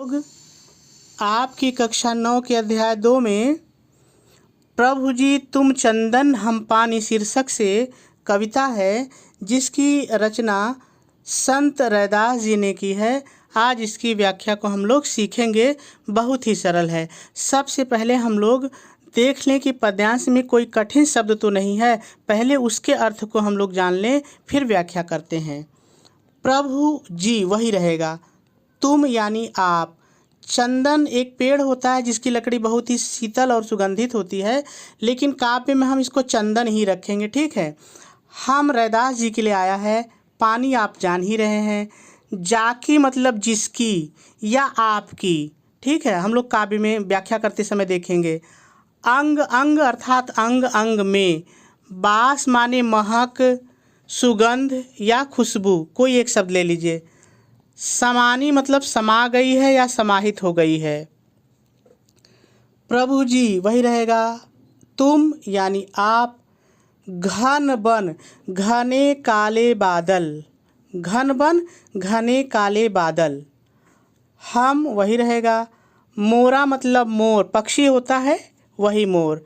लोग आपकी कक्षा 9 के अध्याय 2 में प्रभु जी तुम चंदन हम पानी शीर्षक से कविता है जिसकी रचना संत रैदास जी ने की है। आज इसकी व्याख्या को हम लोग सीखेंगे। बहुत ही सरल है। सबसे पहले हम लोग देख लें कि पद्यांश में कोई कठिन शब्द तो नहीं है। पहले उसके अर्थ को हम लोग जान लें, फिर व्याख्या करते हैं। प्रभु जी वही रहेगा, तुम यानी आप। चंदन एक पेड़ होता है जिसकी लकड़ी बहुत ही शीतल और सुगंधित होती है, लेकिन काव्य में हम इसको चंदन ही रखेंगे, ठीक है। हम रैदास जी के लिए आया है। पानी आप जान ही रहे हैं। जाकी मतलब जिसकी या आपकी, ठीक है। हम लोग काव्य में व्याख्या करते समय देखेंगे। अंग अंग अर्थात अंग अंग में। बास माने महक, सुगंध या खुशबू, कोई एक शब्द ले लीजिए। समानी मतलब समा गई है या समाहित हो गई है। प्रभु जी वही रहेगा, तुम यानी आप। घन बन घने काले बादल, घन बन घने काले बादल। हम वही रहेगा। मोरा मतलब मोर, पक्षी होता है वही मोर।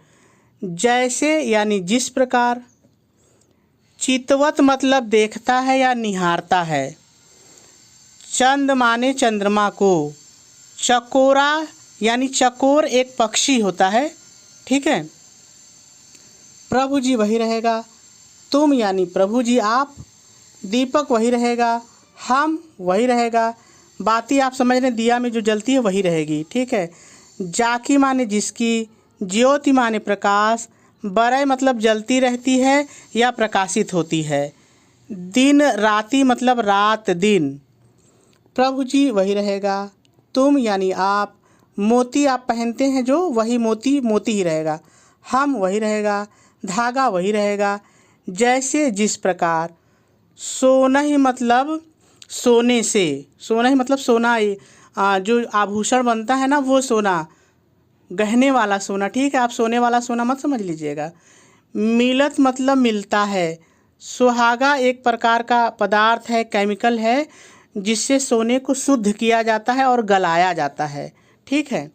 जैसे यानी जिस प्रकार। चितवत मतलब देखता है या निहारता है। चंद माने चंद्रमा को। चकोरा यानी चकोर एक पक्षी होता है, ठीक है। प्रभु जी वही रहेगा, तुम यानी प्रभु जी आप। दीपक वही रहेगा, हम वही रहेगा। बाती आप समझ रहे हैं, दिया में जो जलती है वही रहेगी, ठीक है। जाकी माने जिसकी, ज्योति माने प्रकाश। बरय मतलब जलती रहती है या प्रकाशित होती है। दिन राति मतलब रात दिन। प्रभु जी वही रहेगा, तुम यानी आप। मोती आप पहनते हैं जो, वही मोती मोती ही रहेगा। हम वही रहेगा, धागा वही रहेगा। जैसे जिस प्रकार। सोना ही मतलब सोने से, सोना ही मतलब सोना, जो आभूषण बनता है ना वो सोना, गहने वाला सोना, ठीक है। आप सोने वाला सोना मत समझ लीजिएगा। मिलत मतलब मिलता है। सुहागा एक प्रकार का पदार्थ है, केमिकल है, जिससे सोने को शुद्ध किया जाता है और गलाया जाता है, ठीक है।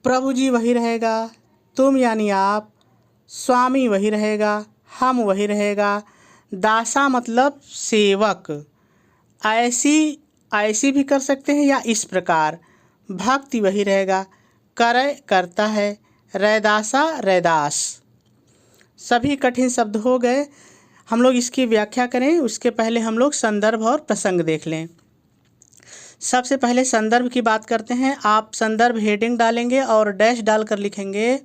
प्रभु जी वही रहेगा, तुम यानी आप। स्वामी वही रहेगा, हम वही रहेगा। दासा मतलब सेवक। ऐसी ऐसी भी कर सकते हैं या इस प्रकार। भक्ति वही रहेगा, करय करता है। रैदासा रैदास। सभी कठिन शब्द हो गए। हम लोग इसकी व्याख्या करें उसके पहले हम लोग संदर्भ और प्रसंग देख लें। सबसे पहले संदर्भ की बात करते हैं। आप संदर्भ हेडिंग डालेंगे और डैश डालकर लिखेंगे,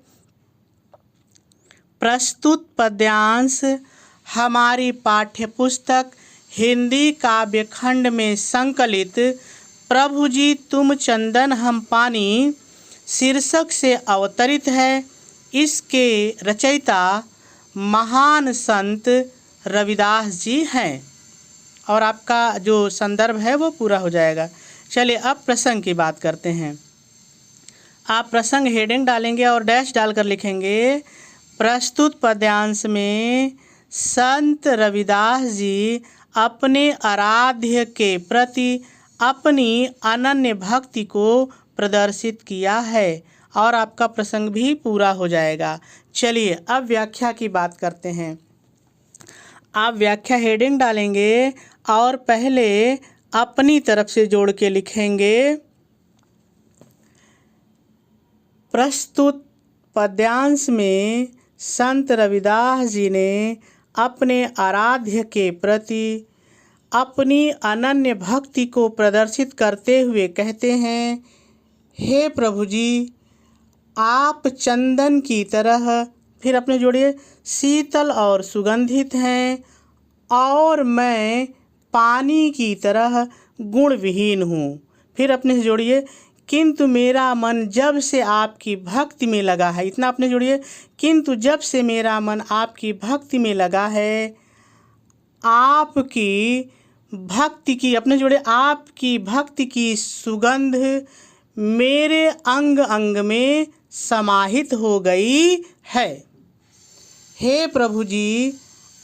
प्रस्तुत पद्यांश हमारी पाठ्यपुस्तक हिंदी काव्य खंड में संकलित प्रभु जी तुम चंदन हम पानी शीर्षक से अवतरित है। इसके रचयिता महान संत रविदास जी हैं। और आपका जो संदर्भ है वो पूरा हो जाएगा। चलिए अब प्रसंग की बात करते हैं। आप प्रसंग हेडिंग डालेंगे और डैश डालकर लिखेंगे, प्रस्तुत पद्यांश में संत रविदास जी अपने आराध्य के प्रति अपनी अनन्य भक्ति को प्रदर्शित किया है। और आपका प्रसंग भी पूरा हो जाएगा। चलिए अब व्याख्या की बात करते हैं। आप व्याख्या हेडिंग डालेंगे और पहले अपनी तरफ से जोड़ के लिखेंगे, प्रस्तुत पद्यांश में संत रविदास जी ने अपने आराध्य के प्रति अपनी अनन्य भक्ति को प्रदर्शित करते हुए कहते हैं, हे प्रभु जी आप चंदन की तरह, फिर अपने जोड़िए, शीतल और सुगंधित हैं, और मैं पानी की तरह गुण विहीन हूँ। फिर अपने से जोड़िए, किंतु मेरा मन जब से आपकी भक्ति में लगा है। इतना अपने जोड़िए, किंतु जब से मेरा मन आपकी भक्ति में लगा है, आपकी भक्ति की, अपने जोड़े, आपकी भक्ति की सुगंध मेरे अंग अंग में समाहित हो गई है। हे प्रभु जी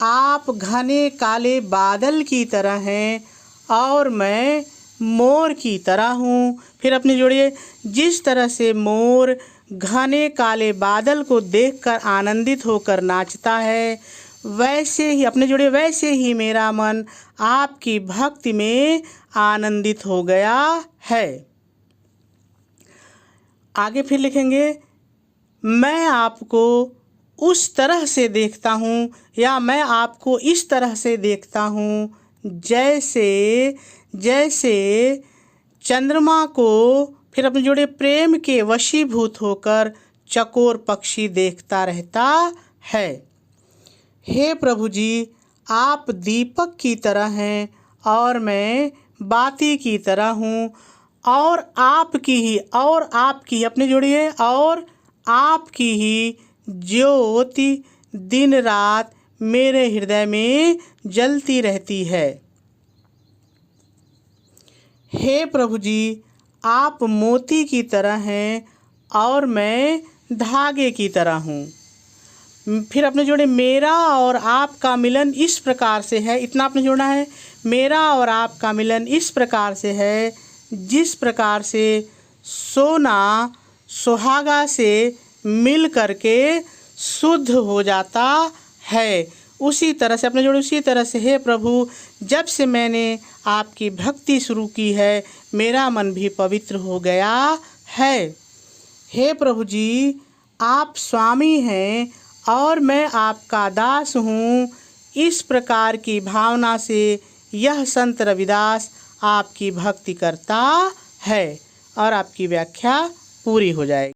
आप घने काले बादल की तरह हैं और मैं मोर की तरह हूँ। फिर अपने जोड़िए, जिस तरह से मोर घने काले बादल को देखकर आनंदित होकर नाचता है, वैसे ही अपने जोड़िए, वैसे ही मेरा मन आपकी भक्ति में आनंदित हो गया है। आगे फिर लिखेंगे, मैं आपको उस तरह से देखता हूँ, या मैं आपको इस तरह से देखता हूँ जैसे जैसे चंद्रमा को, फिर अपने जोड़े, प्रेम के वशीभूत होकर चकोर पक्षी देखता रहता है। हे प्रभु जी, आप दीपक की तरह हैं और मैं बाती की तरह हूँ, और आपकी अपने जोड़िए, और आपकी ही ज्योति दिन रात मेरे हृदय में जलती रहती है। हे प्रभु जी, आप मोती की तरह हैं और मैं धागे की तरह हूँ। फिर अपने जोड़े, मेरा और आपका मिलन इस प्रकार से है, इतना आपने जोड़ना है, मेरा और आपका मिलन इस प्रकार से है जिस प्रकार से सोना सुहागा से मिल करके शुद्ध हो जाता है, उसी तरह से अपने जोड़े, उसी तरह से हे प्रभु, जब से मैंने आपकी भक्ति शुरू की है, मेरा मन भी पवित्र हो गया है। हे प्रभु जी, आप स्वामी हैं और मैं आपका दास हूँ। इस प्रकार की भावना से यह संत रविदास आपकी भक्ति करता है, और आपकी व्याख्या पूरी हो जाएगी।